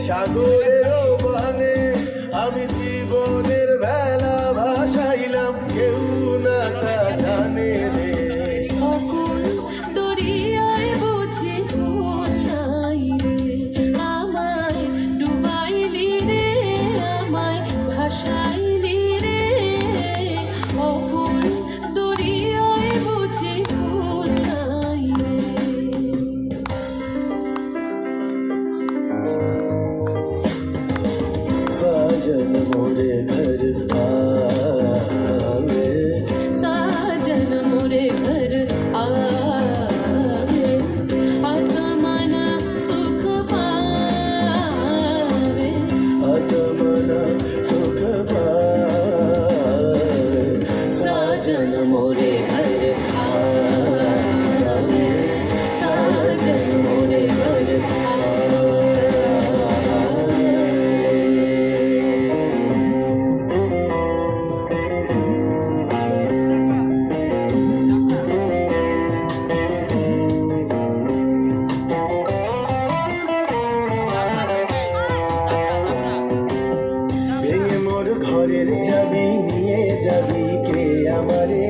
সাগরেরও বানে আমি জীবনের বেলা ভাসাইলাম, কেউ না তা জানে রে। অকুল দরিয়ায় বুঝি ভুল নাই রে, আমায় ডুবাইলি রে, আমায় ভাসাইলি রে। অকুল দরিয়ায় বুঝি ভুল নাই রে। साजन मोरे घर आवे, साजन मोरे घर आवे, आत्मन सुख पावे, आत्मन सुख पावे। साजन मोरे घर आवे, साजन मोरे घर आवे। ভেঙে মোর ঘরের চাবি নিয়ে যাবি কে আমারে,